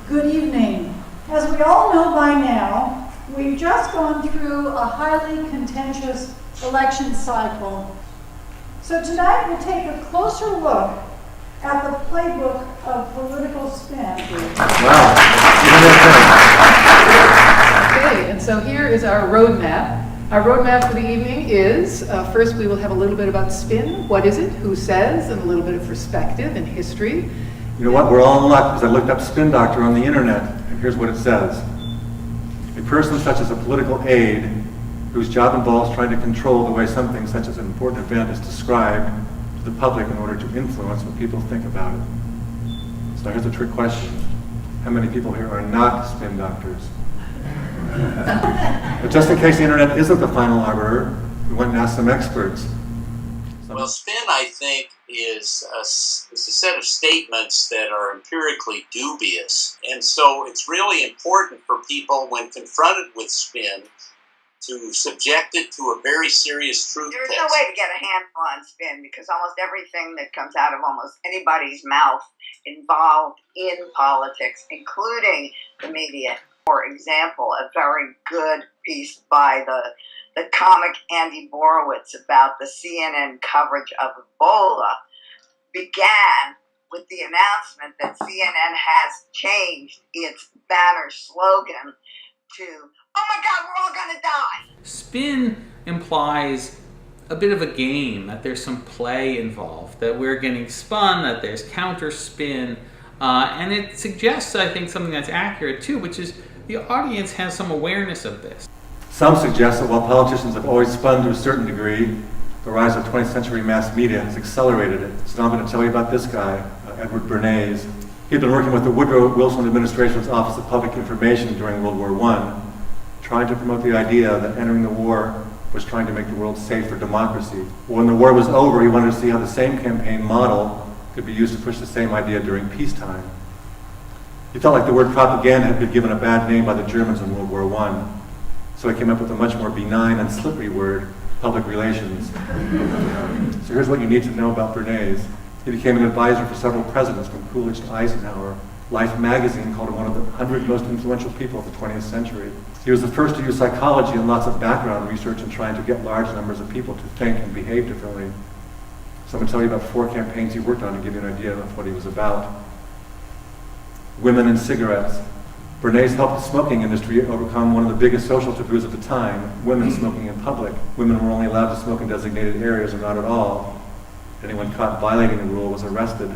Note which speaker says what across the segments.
Speaker 1: Good evening. As we all know by now, we've just gone through a highly contentious election cycle. So tonight we'll take a closer look at the playbook of political spin.
Speaker 2: Wow.
Speaker 3: Okay, and so here is our roadmap. Our roadmap for the evening is, first we will have a little bit about spin. What is it? Who says? And a little bit of perspective and history.
Speaker 2: You know what? We're all in luck because I looked up spin doctor on the internet, and here's what it says. A person such as a political aide whose job involves trying to control the way something such as an important event is described to the public in order to influence what people think about it. So here's a trick question. How many people here are not spin doctors? But just in case the internet isn't the final arbiter, we went and asked some experts.
Speaker 4: Well, spin, I think, is a set of statements that are empirically dubious. And so it's really important for people, when confronted with spin, to subject it to a very serious truth test.
Speaker 5: There's no way to get a handle on spin because almost everything that comes out of almost anybody's mouth involved in politics, including the media. For example, a very good piece by the comic Andy Borowitz about the CNN coverage of Ebola began with the announcement that CNN has changed its banner slogan to, "Oh my God, we're all gonna die."
Speaker 6: Spin implies a bit of a game, that there's some play involved, that we're getting spun, that there's counter spin, and it suggests, I think, something that's accurate too, which is the audience has some awareness of this.
Speaker 2: Some suggest that while politicians have always spun to a certain degree, the rise of 20th century mass media has accelerated it. So now I'm going to tell you about this guy, Edward Bernays. He'd been working with the Woodrow Wilson administration's Office of Public Information during World War I, trying to promote the idea that entering the war was trying to make the world safe for democracy. When the war was over, he wanted to see how the same campaign model could be used to push the same idea during peacetime. He felt like the word propaganda had been given a bad name by the Germans in World War I, so he came up with a much more benign and slippery word, public relations. So here's what you need to know about Bernays. He became an advisor for several presidents, from Coolidge to Eisenhower. Life magazine called him one of the 100 most influential people of the 20th century. He was the first to use psychology and lots of background research in trying to get large numbers of people to think and behave differently. So I'm going to tell you about 4 campaigns he worked on to give you an idea of what he was about. Women and cigarettes. Bernays helped the smoking industry overcome one of the biggest social taboos of the time, women smoking in public. Women were only allowed to smoke in designated areas or not at all. Anyone caught violating the rule was arrested.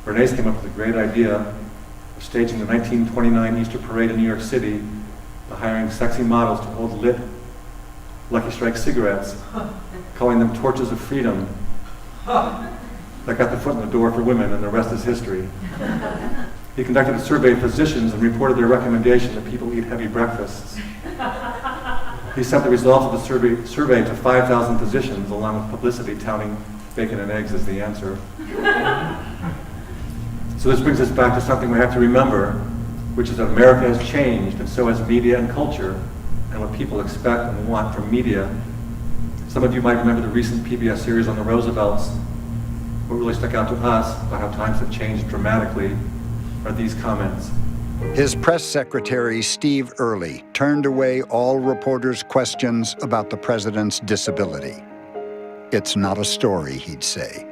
Speaker 2: Bernays came up with a great idea of staging the 1929 Easter Parade in New York City by hiring sexy models to hold lit Lucky Strike cigarettes, calling them torches of freedom. That got the foot in the door for women, and the rest is history. He conducted a survey of physicians and reported their recommendation that people eat heavy breakfasts. He sent the results of the survey to 5,000 physicians, along with publicity touting bacon and eggs as the answer. So this brings us back to something we have to remember, which is that America has changed, and so has media and culture, and what people expect and want from media. Some of you might remember the recent PBS series on the Roosevelts. What really stuck out to us about how times have changed dramatically are these comments.
Speaker 7: His press secretary, Steve Early, turned away all reporters' questions about the president's disability. It's not a story, he'd say.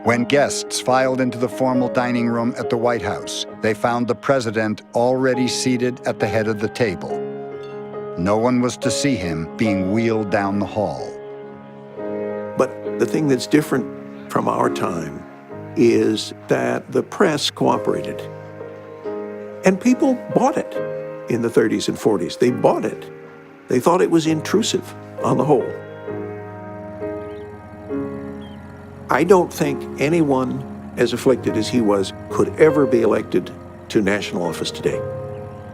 Speaker 7: When guests filed into the formal dining room at the White House, they found the president already seated at the head of the table. No one was to see him being wheeled down the hall.
Speaker 8: But the thing that's different from our time is that the press cooperated. And people bought it in the 30s and 40s. They bought it. They thought it was intrusive on the whole. I don't think anyone as afflicted as he was could ever be elected to national office today.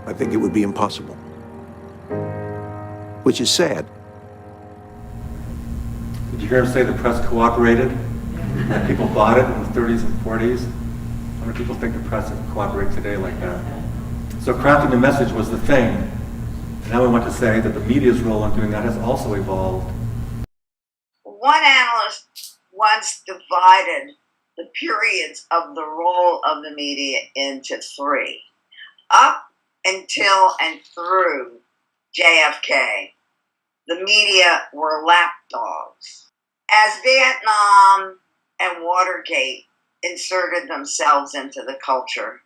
Speaker 8: I think it would be impossible, which is sad.
Speaker 2: Did you hear him say the press cooperated? That people bought it in the 30s and 40s? How many people think the press would cooperate today like that? So crafting the message was the thing. And now we want to say that the media's role in doing that has also evolved.
Speaker 5: One analyst once divided the periods of the role of the media into three. Up until and through JFK, the media were lapdogs. As Vietnam and Watergate inserted themselves into the culture,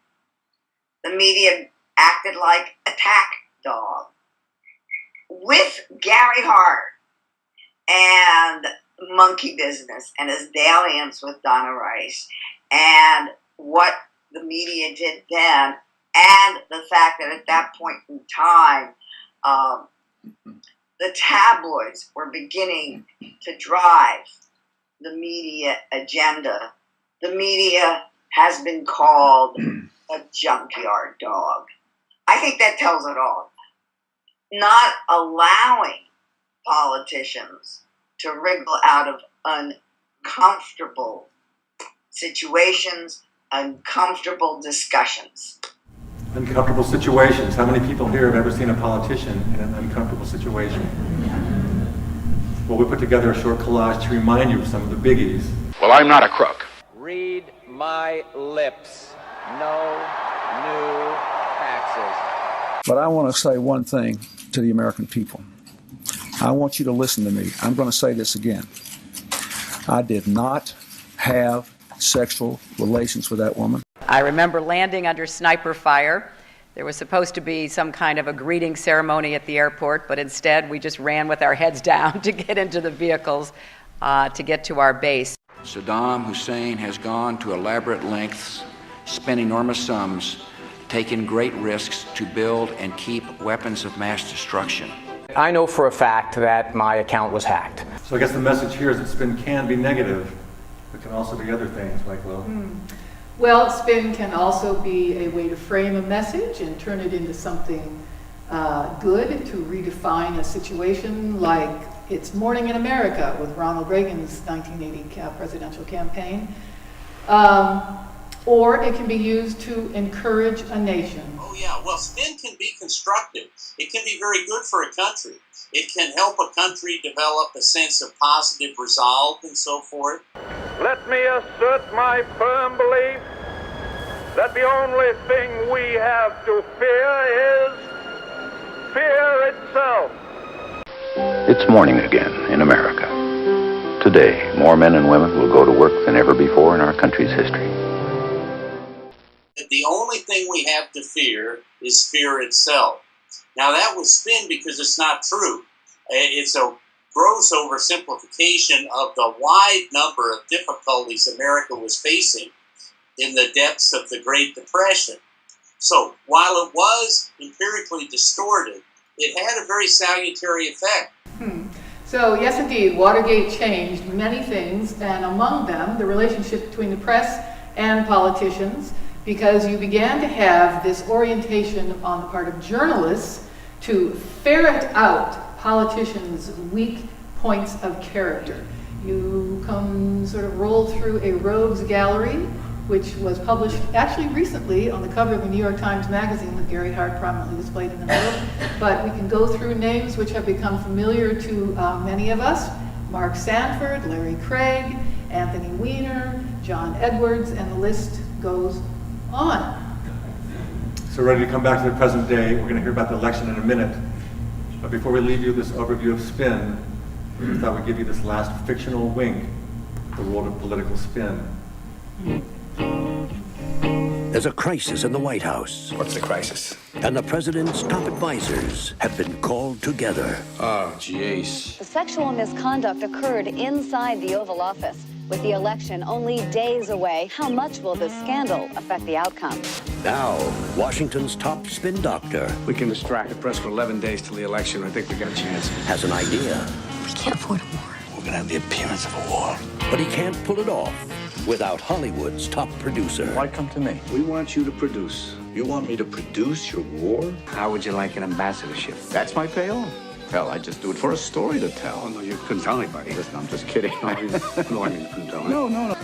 Speaker 5: the media acted like attack dog. With Gary Hart and Monkey Business and his dalliance with Donna Rice and what the media did then, and the fact that at that point in time, the tabloids were beginning to drive the media agenda. The media has been called a junkyard dog. I think that tells it all. Not allowing politicians to wriggle out of uncomfortable situations, uncomfortable discussions.
Speaker 2: Uncomfortable situations. How many people here have ever seen a politician in an uncomfortable situation? Well, we put together a short collage to remind you of some of the biggies.
Speaker 9: Well, I'm not a crook.
Speaker 10: Read my lips. No new taxes.
Speaker 11: But I want to say one thing to the American people. I want you to listen to me. I'm going to say this again. I did not have sexual relations with that woman.
Speaker 12: I remember landing under sniper fire. There was supposed to be some kind of a greeting ceremony at the airport, but instead we just ran with our heads down to get into the vehicles to get to our base.
Speaker 9: Saddam Hussein has gone to elaborate lengths, spent enormous sums, taken great risks to build and keep weapons of mass destruction.
Speaker 10: I know for a fact that my account was hacked.
Speaker 2: So I guess the message here is that spin can be negative, but can also be other things, Michael.
Speaker 3: Well, spin can also be a way to frame a message and turn it into something good, to redefine a situation like It's Morning in America with Ronald Reagan's 1980 presidential campaign. Or it can be used to encourage a nation.
Speaker 4: Oh yeah, well, spin can be constructive. It can be very good for a country. It can help a country develop a sense of positive resolve and so forth.
Speaker 13: Let me assert my firm belief that the only thing we have to fear is fear itself.
Speaker 9: It's morning again in America. Today, more men and women will go to work than ever before in our country's history.
Speaker 4: The only thing we have to fear is fear itself. Now that was spin because it's not true. It's a gross oversimplification of the wide number of difficulties America was facing in the depths of the Great Depression. So while it was empirically distorted, it had a very salutary effect.
Speaker 3: So yes, indeed, Watergate changed many things, and among them, the relationship between the press and politicians, because you began to have this orientation on the part of journalists to ferret out politicians' weak points of character. You sort of roll through a rogues gallery, which was published actually recently on the cover of the New York Times Magazine with Gary Hart prominently displayed in the middle. But we can go through names which have become familiar to many of us: Mark Sanford, Larry Craig, Anthony Weiner, John Edwards, and the list goes on.
Speaker 2: So ready to come back to the present day. We're going to hear about the election in a minute. But before we leave you this overview of spin, we thought we'd give you this last fictional wink at the world of political spin.
Speaker 14: There's a crisis in the White House.
Speaker 15: What's the crisis?
Speaker 14: And the president's top advisors have been called together.
Speaker 15: Oh, jeez.
Speaker 16: The sexual misconduct occurred inside the Oval Office. With the election only days away, how much will this scandal affect the outcome?
Speaker 14: Now, Washington's top spin doctor
Speaker 15: We can distract the press for 11 days till the election. I think we got a chance.
Speaker 14: has an idea,
Speaker 16: We can't afford a war.
Speaker 15: We're gonna have the appearance of a war.
Speaker 14: but he can't pull it off without Hollywood's top producer.
Speaker 15: Why come to me? We want you to produce. You want me to produce your war? How would you like an ambassadorship? That's my payoff. Hell, I'd just do it for a story to tell. Oh, no, you couldn't tell anybody. Listen, I'm just kidding. No, I mean, you couldn't tell anybody. No.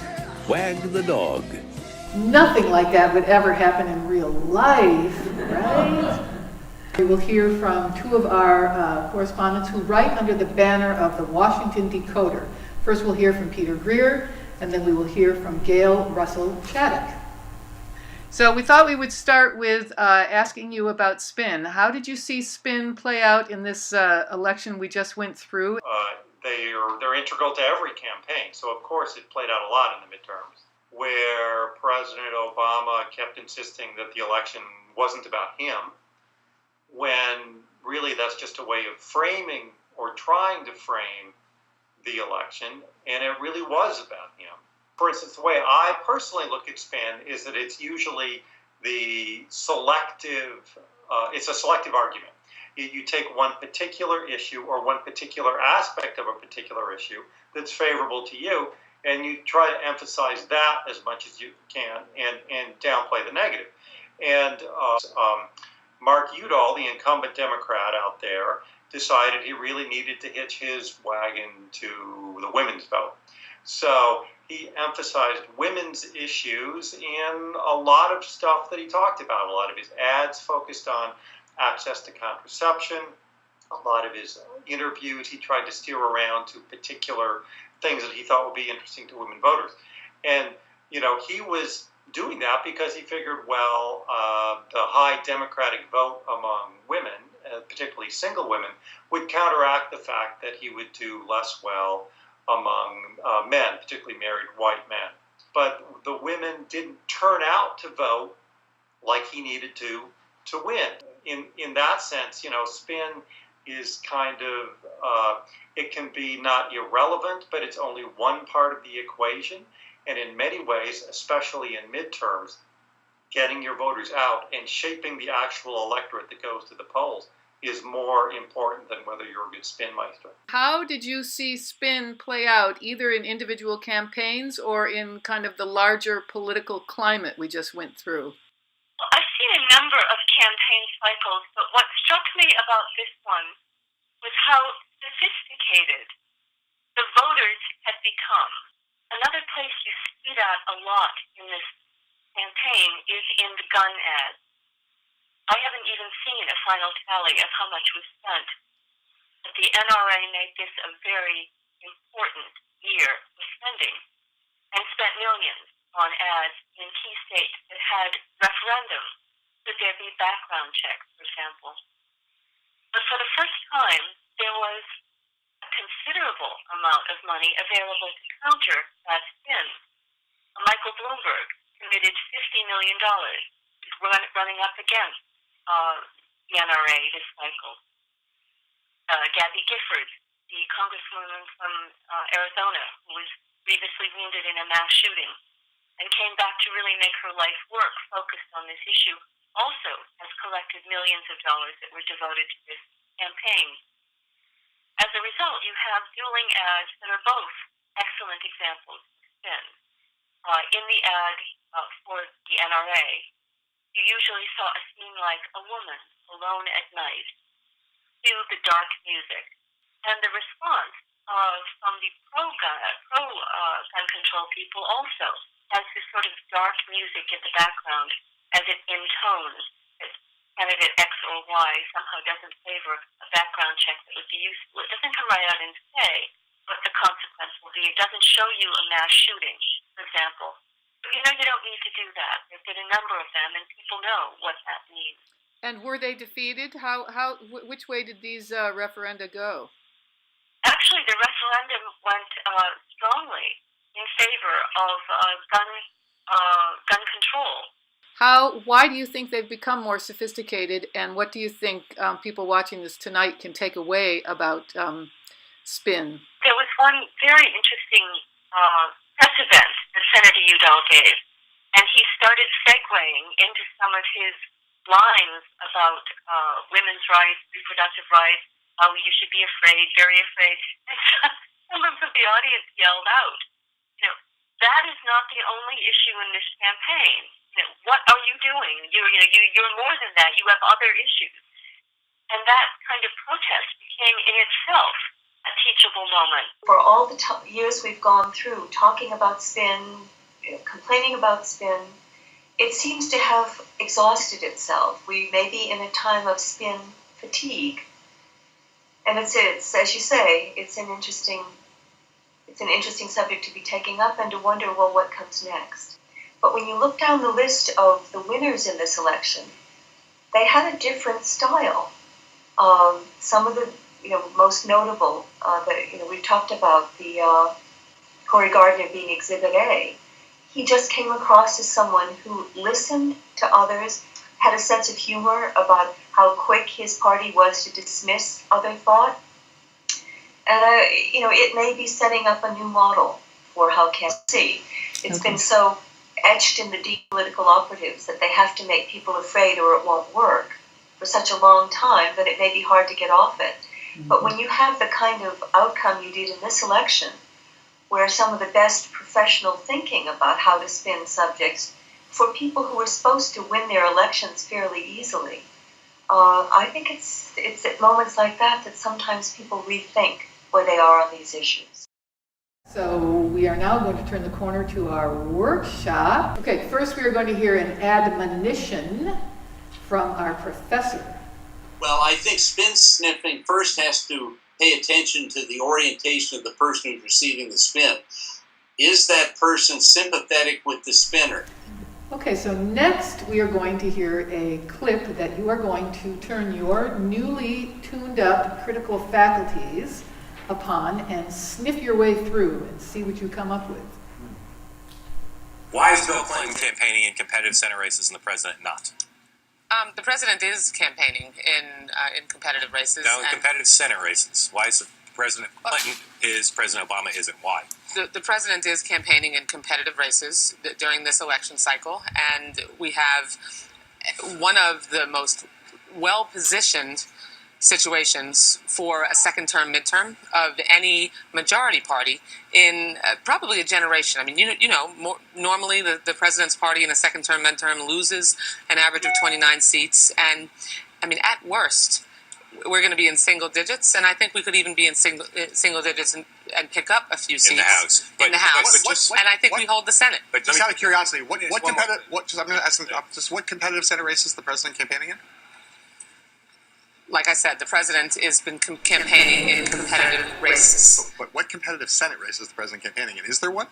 Speaker 14: Wag the dog.
Speaker 3: Nothing like that would ever happen in real life, right? We will hear from two of our correspondents who write under the banner of the Washington Decoder. First, we'll hear from Peter Greer, and then we will hear from Gail Russell Shattuck. So we thought we would start with asking you about spin. How did you see spin play out in this election we just went through?
Speaker 2: They're integral to every campaign, so of course it played out a lot in the midterms, where President Obama kept insisting that the election wasn't about him, when really that's just a way of framing or trying to frame the election, and it really was about him. For instance, the way I personally look at spin is that it's usually it's a selective argument. You take one particular issue or one particular aspect of a particular issue that's favorable to you, and you try to emphasize that as much as you can and downplay the negative. And Mark Udall, the incumbent Democrat out there, decided he really needed to hitch his wagon to the women's vote. So he emphasized women's issues in a lot of stuff that he talked about. A lot of his ads focused on access to contraception. A lot of his interviews, he tried to steer around to particular things that he thought would be interesting to women voters. And, he was doing that because he figured, the high Democratic vote among women, particularly single women, would counteract the fact that he would do less well among men, particularly married white men. But the women didn't turn out to vote like he needed to win. In that sense, spin is kind of, it can be not irrelevant, but it's only one part of the equation. And in many ways, especially in midterms, getting your voters out and shaping the actual electorate that goes to the polls is more important than whether you're a good spin meister.
Speaker 3: How did you see spin play out, either in individual campaigns or in kind of the larger political climate we just went through?
Speaker 17: I've seen a number of campaign cycles, but what struck me about this one was how sophisticated the voters had become. Another place you see that a lot in this campaign is in the gun ads. I haven't even seen a final tally of how much was spent, but the NRA made this a very important year of spending and spent millions on ads in key states that had referendums. Could there be background checks, for example? But for the first time, there was a considerable amount of money available to counter that spin. Michael Bloomberg committed $50 million running up against the NRA this cycle. Gabby Gifford, the congresswoman from Arizona, who was grievously wounded in a mass shooting and came back to really make her life work focused on this issue, also has collected millions of dollars that were devoted to this campaign. As a result, you have dueling ads that are both excellent examples of spin. In the ad for the NRA, you usually saw a scene like a woman alone at night to the dark music. And the response from the pro-gun control people also has this sort of dark music in the background as it intones that candidate X or Y somehow doesn't favor a background check that would be useful. It doesn't come right out and say what the consequence will be. It doesn't show you a mass shooting, for example. But you don't need to do that. There's been a number of them, and people know what that means.
Speaker 3: And were they defeated? Which way did these referenda go?
Speaker 17: Actually, the referendum went strongly in favor of gun control.
Speaker 3: Why do you think they've become more sophisticated, and what do you think people watching this tonight can take away about spin?
Speaker 17: There was one very interesting press event that Senator Udall gave, and he started segueing into some of his lines about women's rights, reproductive rights, how you should be afraid, very afraid. And some of the audience yelled out, that is not the only issue in this campaign. What are you doing? You're more than that. You have other issues. And that kind of protest became in itself a teachable moment.
Speaker 18: For all the years we've gone through talking about spin, complaining about spin, it seems to have exhausted itself. We may be in a time of spin fatigue. And it's as you say, it's an interesting It's an interesting subject to be taking up and to wonder, well, what comes next? But when you look down the list of the winners in this election, they had a different style. Some of the most notable, we've talked about the Cory Gardner being Exhibit A. He just came across as someone who listened to others, had a sense of humor about how quick his party was to dismiss other thought. And, it may be setting up a new model for how campaigns. It's been so etched in the deep political operatives that they have to make people afraid or it won't work for such a long time that it may be hard to get off it. Mm-hmm. But when you have the kind of outcome you did in this election, where some of the best professional thinking about how to spin subjects for people who are supposed to win their elections fairly easily, I think it's at moments like that that sometimes people rethink where they are on these issues.
Speaker 3: So we are now going to turn the corner to our workshop. Okay, first we are going to hear an admonition from our professor.
Speaker 4: Well, I think spin sniffing first has to pay attention to the orientation of the person who's receiving the spin. Is that person sympathetic with the spinner?
Speaker 3: Okay, so next we are going to hear a clip that you are going to turn your newly tuned up critical faculties upon and sniff your way through and see what you come up with.
Speaker 19: Why is Bill Clinton campaigning in competitive Senate races and the president not?
Speaker 20: The president is campaigning in competitive races.
Speaker 19: No, in competitive Senate races. Why is President Clinton is, President Obama isn't? Why?
Speaker 20: The president is campaigning in competitive races during this election cycle, and we have one of the most well-positioned situations for a second-term midterm of any majority party in probably a generation. I mean, normally the president's party in a second-term midterm loses an average of 29 seats, and I mean, at worst, we're going to be in single digits, and I think we could even be in single digits and pick up a few seats
Speaker 19: in the House.
Speaker 20: And I think we hold the Senate.
Speaker 21: But just out of curiosity, what competitive Senate races is the president campaigning in?
Speaker 20: Like I said, the president has been campaigning in competitive races.
Speaker 21: But what competitive Senate race is the president campaigning in? Is there one?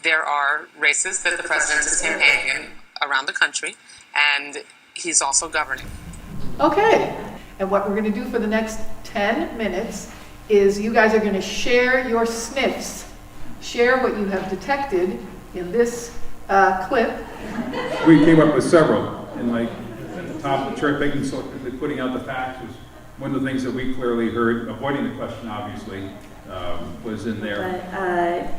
Speaker 20: There are races that the president is campaigning in around the country, and he's also governing.
Speaker 3: Okay, and what we're going to do for the next 10 minutes is you guys are going to share your sniffs. Share what you have detected in this clip.
Speaker 22: We came up with several, and at the top of the cherry picking, so putting out the facts was one of the things that we clearly heard. Avoiding the question, obviously, was in there.
Speaker 23: But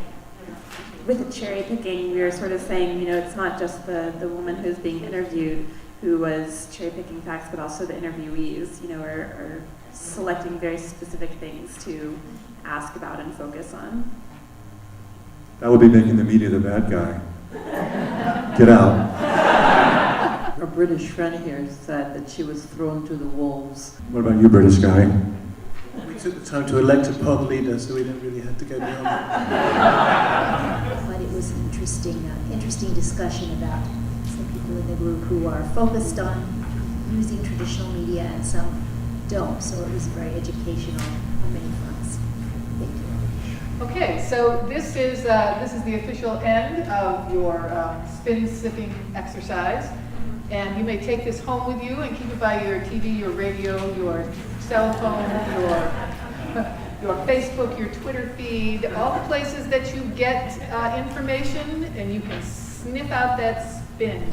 Speaker 23: with the cherry picking, we were sort of saying, it's not just the woman who's being interviewed who was cherry picking facts, but also the interviewees, are selecting very specific things to ask about and focus on.
Speaker 2: That would be making the media the bad guy. Get out.
Speaker 24: Our British friend here said that she was thrown to the wolves.
Speaker 2: What about you, British guy?
Speaker 25: We took the time to elect a pod leader, so we didn't really have to go beyond that.
Speaker 26: But it was an interesting discussion about some people in the group who are focused on using traditional media and some don't. So it was very educational on many fronts. Thank you.
Speaker 3: Okay, so this is the official end of your spin sipping exercise. And you may take this home with you and keep it by your TV, your radio, your cell phone, your Facebook, your Twitter feed, all the places that you get information, and you can sniff out that spin.